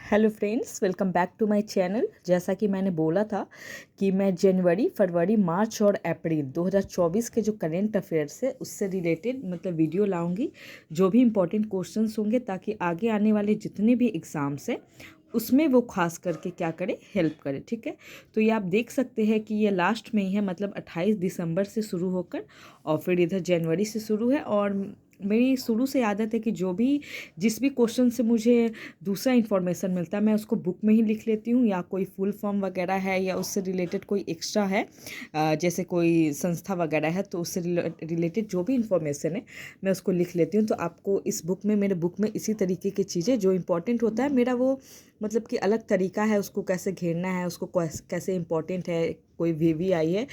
Hello friends, welcome back to my channel. जैसा कि मैंने बोला था कि मैं जनवरी, फरवरी, मार्च और अप्रैल 2024 के जो करंट अफेयर्स है उससे रिलेटेड वीडियो लाऊंगी, जो भी इम्पोर्टेंट क्वेश्चंस होंगे, ताकि आगे आने वाले जितने भी एग्ज़ाम्स हैं उसमें वो खास करके क्या करे, हेल्प करे। ठीक है, तो ये आप देख सकते हैं कि ये लास्ट में ही है, 28 दिसंबर से शुरू होकर और फिर इधर जनवरी से शुरू है। और मेरी शुरू से आदत है कि जिस भी क्वेश्चन से मुझे दूसरा इन्फॉर्मेशन मिलता है मैं उसको बुक में ही लिख लेती हूँ, या कोई फुल फॉर्म वगैरह है या उससे रिलेटेड कोई एक्स्ट्रा है, जैसे कोई संस्था वगैरह है तो उससे रिलेटेड जो भी इन्फॉर्मेशन है मैं उसको लिख लेती हूँ। तो आपको इस बुक में, मेरे बुक में इसी तरीके की चीज़ें जो इम्पोर्टेंट होता है मेरा, वो कि अलग तरीका है, उसको कैसे घेरना है, उसको कैसे इम्पोर्टेंट है, कोई वी आई है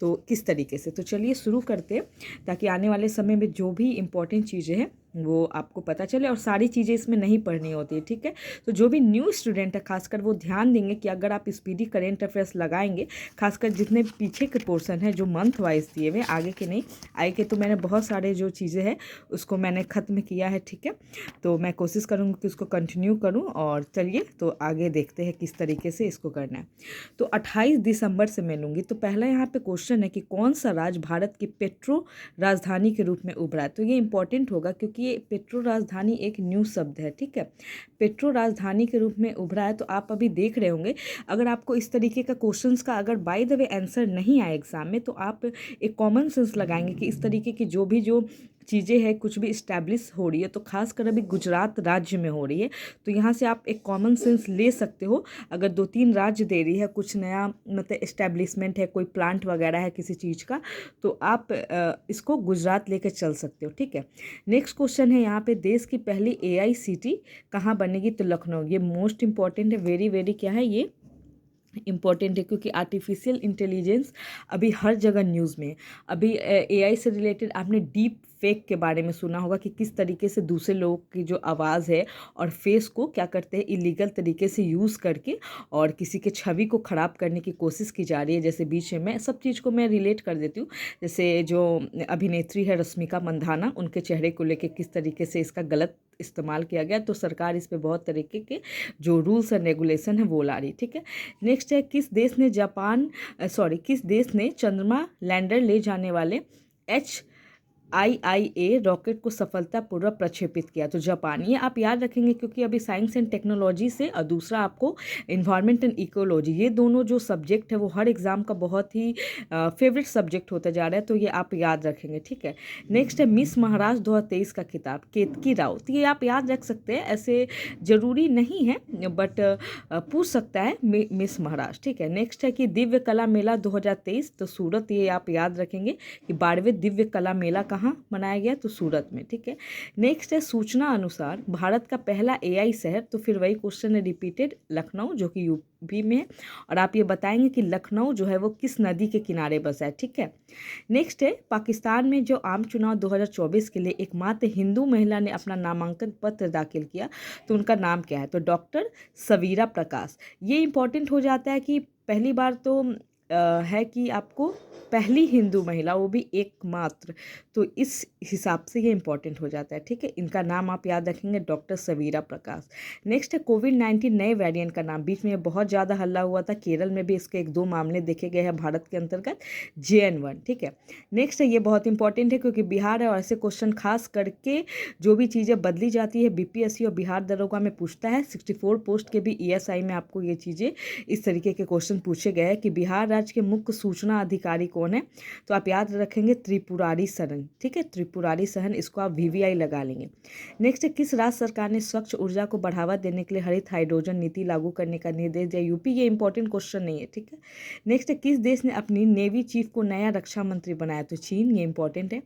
तो किस तरीके से। तो चलिए शुरू करते हैं, ताकि आने वाले समय में जो भी इम्पोर्टेंट चीज़ें हैं वो आपको पता चले, और सारी चीज़ें इसमें नहीं पढ़नी होती है। ठीक है, तो जो भी न्यू स्टूडेंट है खासकर वो ध्यान देंगे कि अगर आप स्पीडी करेंट अफेयर्स लगाएंगे, खासकर जितने पीछे के पोर्शन है जो मंथ वाइज दिए हुए, आगे के नहीं, आगे के तो मैंने बहुत सारे जो चीज़ें हैं उसको मैंने ख़त्म किया है। ठीक है, तो मैं कोशिश करूँगी कि उसको कंटिन्यू करूँ, और चलिए तो आगे देखते हैं किस तरीके से इसको करना है। तो 28 दिसंबर से मैं लूँगी। तो पहला यहाँ पे क्वेश्चन है कि कौन सा राज्य भारत की पेट्रो राजधानी के रूप में उभरा है। तो ये इंपॉर्टेंट होगा क्योंकि ये पेट्रो राजधानी एक न्यू शब्द है। ठीक है, पेट्रो राजधानी के रूप में उभरा है। तो आप अभी देख रहे होंगे, अगर आपको इस तरीके का क्वेश्चंस का अगर बाय द वे आंसर नहीं आए एग्जाम में, तो आप एक कॉमन सेंस लगाएंगे कि इस तरीके की जो चीज़ें हैं, कुछ भी इस्टेब्लिश हो रही है तो खासकर अभी गुजरात राज्य में हो रही है, तो यहाँ से आप एक कॉमन सेंस ले सकते हो। अगर 2-3 राज्य दे रही है, कुछ नया इस्टेब्लिशमेंट है, कोई प्लांट वगैरह है किसी चीज़ का, तो आप इसको गुजरात लेकर चल सकते हो। ठीक है, नेक्स्ट क्वेश्चन है यहाँ पे, देश की पहली AICT कहाँ बनेगी। तो लखनऊ। ये मोस्ट इंपॉर्टेंट है, वेरी वेरी क्या है, ये इम्पॉर्टेंट है, क्योंकि आर्टिफिशियल इंटेलिजेंस अभी हर जगह न्यूज़ में है। अभी AI से रिलेटेड आपने डीप फेक के बारे में सुना होगा कि किस तरीके से दूसरे लोगों की जो आवाज़ है और फेस को क्या करते हैं, इलीगल तरीके से यूज़ करके और किसी के छवि को ख़राब करने की कोशिश की जा रही है। जैसे बीच में मैं सब चीज़ को मैं रिलेट कर देती हूँ, जैसे जो अभिनेत्री है रश्मिका मंदाना, उनके चेहरे को लेके किस तरीके से इसका गलत इस्तेमाल किया गया, तो सरकार इस पे बहुत तरीके के जो रूल्स एंड रेगुलेशन है वो ला रही। ठीक है, नेक्स्ट है, किस देश ने चंद्रमा लैंडर ले जाने वाले HIIA रॉकेट को सफलतापूर्वक प्रक्षेपित किया। तो जापान। ये आप याद रखेंगे क्योंकि अभी साइंस एंड टेक्नोलॉजी से, और दूसरा आपको इन्वायरमेंट एंड इकोलॉजी, ये दोनों जो सब्जेक्ट है वो हर एग्जाम का बहुत ही फेवरेट सब्जेक्ट होता जा रहा है, तो ये आप याद रखेंगे। ठीक है, नेक्स्ट है मिस महाराष्ट्र 2023 का खिताब केतकी राव। तो ये आप याद रख सकते हैं, ऐसे जरूरी नहीं है बट पूछ सकता है मिस महाराष्ट्र। ठीक है, नेक्स्ट है कि दिव्य कला मेला 2023, तो सूरत। ये आप याद रखेंगे कि 12वें दिव्य कला मेला कहाँ मनाया गया, तो सूरत में। ठीक है, नेक्स्ट है सूचना अनुसार भारत का पहला AI शहर। तो फिर वही क्वेश्चन है रिपीटेड, लखनऊ, जो कि यूपी में है, और आप ये बताएंगे कि लखनऊ जो है वो किस नदी के किनारे बसा है। ठीक है, नेक्स्ट है, पाकिस्तान में जो आम चुनाव 2024 के लिए एकमात्र हिंदू महिला ने अपना नामांकन पत्र दाखिल किया, तो उनका नाम क्या है। तो डॉक्टर सवीरा प्रकाश। ये इंपॉर्टेंट हो जाता है कि पहली बार तो है कि आपको पहली हिंदू महिला, वो भी एकमात्र, तो इस हिसाब से ये इंपॉर्टेंट हो जाता है। ठीक है, इनका नाम आप याद रखेंगे, डॉक्टर सवीरा प्रकाश। नेक्स्ट है कोविड-19 नए वेरिएंट का नाम। बीच में ये बहुत ज़्यादा हल्ला हुआ था, केरल में भी इसके 1-2 मामले देखे गए हैं भारत के अंतर्गत, JN1। ठीक है, नेक्स्ट है, ये बहुत इंपॉर्टेंट है क्योंकि बिहार है, और ऐसे क्वेश्चन खास करके जो भी चीज़ें बदली जाती है BPSC और बिहार दरोगा में पूछता है। 64 पोस्ट के भी ESI में आपको ये चीज़ें, इस तरीके के क्वेश्चन पूछे गए हैं कि बिहार राज्य के मुख्य सूचना अधिकारी कौन है। तो आप याद रखेंगे त्रिपुरारी शरण। ठीक है, त्रिपुरारी शरण, इसको आप VVI लगा लेंगे। नेक्स्ट है, किस राज्य सरकार ने स्वच्छ ऊर्जा को बढ़ावा देने के लिए हरित हाइड्रोजन नीति लागू करने का निर्देश दिया। यूपी। ये इंपॉर्टेंट क्वेश्चन नहीं है। ठीक है, नेक्स्ट है, किस देश ने अपनी नेवी चीफ को नया रक्षा मंत्री बनाया। तो चीन। ये इंपॉर्टेंट है।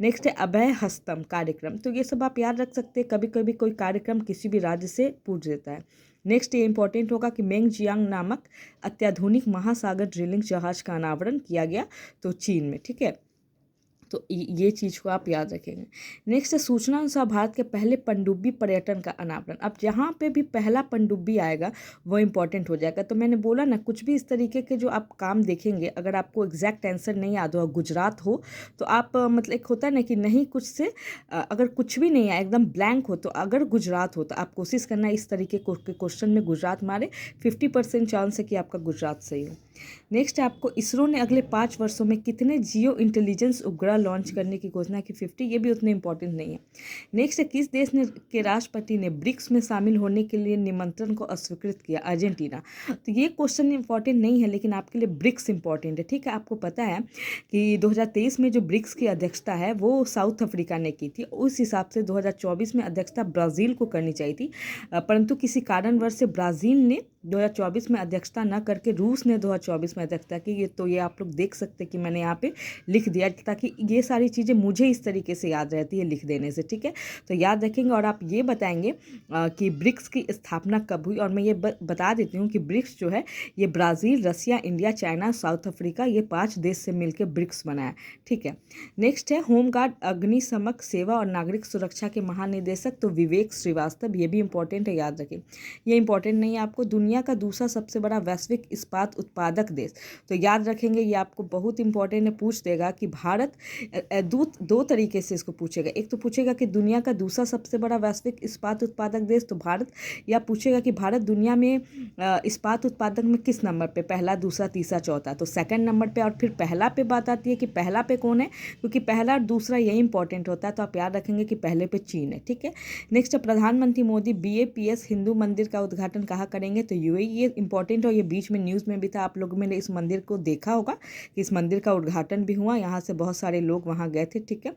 नेक्स्ट है, अभय हस्तम कार्यक्रम। तो ये सब आप याद रख सकते हैं, कभी कभी कोई कार्यक्रम किसी भी राज्य से पूछ देता है। नेक्स्ट ये इंपॉर्टेंट होगा कि मेंगजियांग नामक अत्याधुनिक महासागर ड्रिलिंग जहाज का अनावरण किया गया, तो चीन में। ठीक है, तो ये चीज़ को आप याद रखेंगे। नेक्स्ट है सूचना अनुसार भारत के पहले पनडुब्बी पर्यटन का अनावरण। अब जहाँ पे भी पहला पनडुब्बी आएगा वो इम्पोर्टेंट हो जाएगा। तो मैंने बोला ना, कुछ भी इस तरीके के जो आप काम देखेंगे, अगर आपको एग्जैक्ट आंसर नहीं याद हो, गुजरात हो तो आप मतलब एक होता है ना कि नहीं कुछ से अगर कुछ भी नहीं है एकदम ब्लैंक हो, तो अगर गुजरात हो तो आप कोशिश करना इस तरीके के क्वेश्चन में गुजरात मारे, 50% चांस है कि आपका गुजरात सही हो। नेक्स्ट है आपको इसरो ने अगले 5 वर्षों में कितने जियो इंटेलिजेंस उपग्रह लॉन्च करने की घोषणा की। 50, ये भी उतने इंपॉर्टेंट नहीं है। नेक्स्ट है किस देश ने के राष्ट्रपति ने ब्रिक्स में शामिल होने के लिए निमंत्रण को अस्वीकृत किया। अर्जेंटीना। तो ये क्वेश्चन इंपॉर्टेंट नहीं है, लेकिन आपके लिए ब्रिक्स इंपॉर्टेंट है। ठीक है, आपको पता है कि 2023 में जो ब्रिक्स की अध्यक्षता है वो साउथ अफ्रीका ने की थी। उस हिसाब से 2024 में अध्यक्षता ब्राज़ील को करनी चाहिए थी, परंतु किसी कारणवश से ब्राज़ील ने 2024 में अध्यक्षता न करके रूस ने 2024 में अध्यक्षता की। ये तो ये आप लोग देख सकते हैं कि मैंने यहाँ पे लिख दिया, ताकि ये सारी चीज़ें मुझे इस तरीके से याद रहती है लिख देने से। ठीक है, तो याद रखेंगे और आप ये बताएंगे कि ब्रिक्स की स्थापना कब हुई। और मैं ये बता देती हूँ कि ब्रिक्स जो है ये ब्राज़ील, रसिया, इंडिया, चाइना, साउथ अफ्रीका, ये 5 देश से मिलकर ब्रिक्स बना है। ठीक है, नेक्स्ट है होमगार्ड अग्निशमक सेवा और नागरिक सुरक्षा के महानिदेशक तो विवेक श्रीवास्तव। ये भी इंपॉर्टेंट है, याद रखें। ये इंपॉर्टेंट नहीं है आपको। दुनिया का दूसरा सबसे बड़ा वैश्विक इस्पात उत्पादक देश, तो याद रखेंगे ये आपको बहुत इंपॉर्टेंट है। पूछ देगा कि भारत, दो तरीके से इसको पूछेगा। एक तो पूछेगा कि दुनिया का दूसरा सबसे बड़ा वैश्विक इस्पात उत्पादक देश तो भारत, या पूछेगा कि भारत दुनिया में इस्पात उत्पादक में किस नंबर पे, पहला, दूसरा, तीसरा, चौथा। तो सेकंड नंबर पे, और फिर पहला पे बात आती है कि पहला पे कौन है, क्योंकि पहला और दूसरा यही इंपॉर्टेंट होता है। तो आप याद रखेंगे कि पहले पे चीन है। ठीक है, नेक्स्ट प्रधानमंत्री मोदी BAPS हिंदू मंदिर का उद्घाटन कहाँ करेंगे, तो UAE। ये इंपॉर्टेंट है, ये बीच में न्यूज़ में भी था, आप लोगों ने इस मंदिर को देखा होगा कि इस मंदिर का उद्घाटन भी हुआ, यहाँ से बहुत सारे लोग वहाँ गए थे। ठीक है,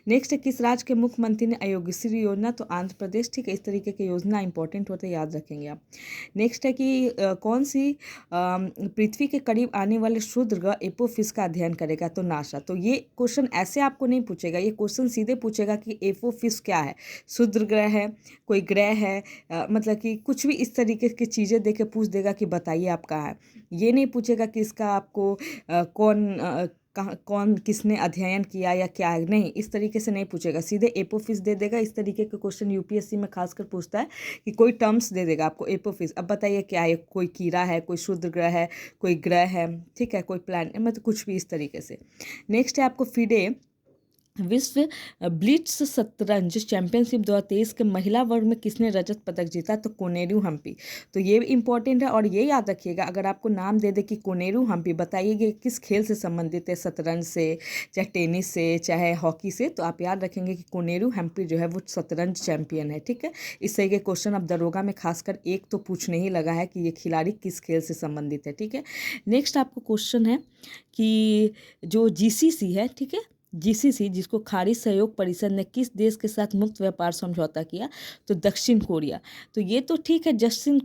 नेक्स्ट है किस राज्य के मुख्यमंत्री ने आरोग्यश्री योजना, तो आंध्र प्रदेश। ठीक है, इस तरीके की योजना इंपॉर्टेंट होते याद रखेंगे आप। नेक्स्ट है कि कौन सी पृथ्वी के करीब आने वाले क्षुद्र ग्रह एपोफिस का अध्ययन करेगा, तो नासा। तो ये क्वेश्चन ऐसे आपको नहीं पूछेगा, ये क्वेश्चन सीधे पूछेगा कि एपोफिस क्या है, क्षुद्र ग्रह है, कोई ग्रह है, मतलब कि कुछ भी इस तरीके की चीज़ें दे के पूछ देगा कि बताइए आप कहाँ है। ये नहीं पूछेगा कि इसका आपको कौन किसने अध्ययन किया या क्या है, नहीं, इस तरीके से नहीं पूछेगा, सीधे एपोफिस दे देगा। इस तरीके के क्वेश्चन UPSC में खासकर पूछता है कि कोई टर्म्स दे देगा आपको, एपोफिस, अब बताइए क्या है, कोई कीड़ा है, कोई क्षुद्र ग्रह है, कोई ग्रह है, ठीक है, कोई प्लान, मतलब कुछ भी इस तरीके से। नेक्स्ट है आपको FIDE विश्व ब्लिट्स शतरंज चैंपियनशिप 2023 के महिला वर्ग में किसने रजत पदक जीता, तो कोनेरू हम्पी। तो ये इंपॉर्टेंट है, और ये याद रखिएगा अगर आपको नाम दे दे कि कोनेरू हम्पी, बताइए किस खेल से संबंधित है, शतरंज से, चाहे टेनिस से, चाहे हॉकी से, तो आप याद रखेंगे कि कोनेरू हम्पी जो है वो शतरंज चैंपियन है। ठीक है, इस तरह के क्वेश्चन अब दरोगा में खासकर एक तो पूछने ही लगा है कि ये खिलाड़ी किस खेल से संबंधित है। ठीक है, नेक्स्ट आपको क्वेश्चन है कि जो GCC है, ठीक है, GCC जिसको खाड़ी सहयोग परिषद ने किस देश के साथ मुक्त व्यापार समझौता किया, तो दक्षिण कोरिया। तो ये तो ठीक है, दक्षिण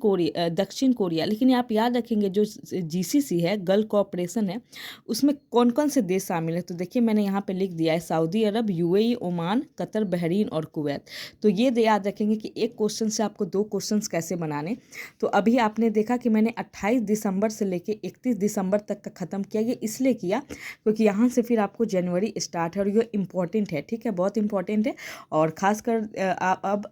कोरिया, लेकिन आप याद रखेंगे जो GCC है, गल्फ कोऑपरेशन है, उसमें कौन कौन से देश शामिल है। तो देखिए मैंने यहाँ पे लिख दिया है, सऊदी अरब, UAE, ओमान, कतर, बहरीन और कुवैत। तो ये याद रखेंगे कि एक क्वेश्चन से आपको 2 क्वेश्चंस कैसे बनाने। तो अभी आपने देखा कि मैंने 28 दिसंबर से लेके 31 दिसंबर तक का ख़त्म किया। ये इसलिए किया क्योंकि यहाँ से फिर आपको जनवरी स्टार्ट है, और ये इंपॉर्टेंट है। ठीक है, बहुत इंपॉर्टेंट है, और खासकर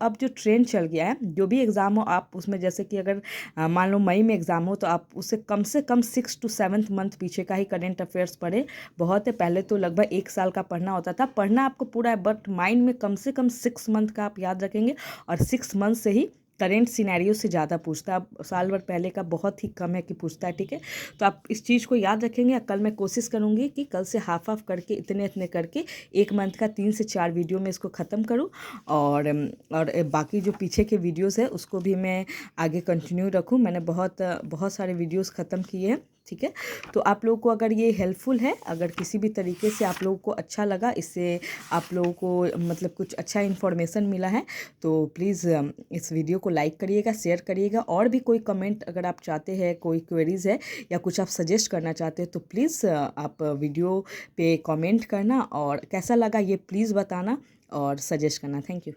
अब जो ट्रेंड चल गया है, जो भी एग्ज़ाम हो आप उसमें, जैसे कि अगर मान लो मई में एग्ज़ाम हो तो आप उससे कम से कम 6 to 7 मंथ पीछे का ही करंट अफेयर्स पढ़े। बहुत है, पहले तो लगभग 1 साल का पढ़ना होता था, पढ़ना आपको पूरा है, बट माइंड में कम से कम 6 मंथ का आप याद रखेंगे, और 6 मंथ से ही करेंट सिनेरियो से ज़्यादा पूछता है। अब साल भर पहले का बहुत ही कम है कि पूछता है। ठीक है, तो आप इस चीज़ को याद रखेंगे। कल मैं कोशिश करूँगी कि कल से हाफ करके इतने करके 1 मंथ का 3 से 4 वीडियो में इसको ख़त्म करूँ, और बाकी जो पीछे के वीडियोज़ है उसको भी मैं आगे कंटिन्यू रखूँ। मैंने बहुत सारे वीडियोज़ ख़त्म किए हैं। ठीक है, तो आप लोगों को अगर ये हेल्पफुल है, अगर किसी भी तरीके से आप लोगों को अच्छा लगा, इससे आप लोगों को मतलब कुछ अच्छा इन्फॉर्मेशन मिला है, तो प्लीज़ इस वीडियो को लाइक करिएगा, शेयर करिएगा। और भी कोई कमेंट अगर आप चाहते हैं, कोई क्वेरीज़ है या कुछ आप सजेस्ट करना चाहते हैं, तो प्लीज़ आप वीडियो पे कमेंट करना, और कैसा लगा ये प्लीज़ बताना और सजेस्ट करना। Thank you.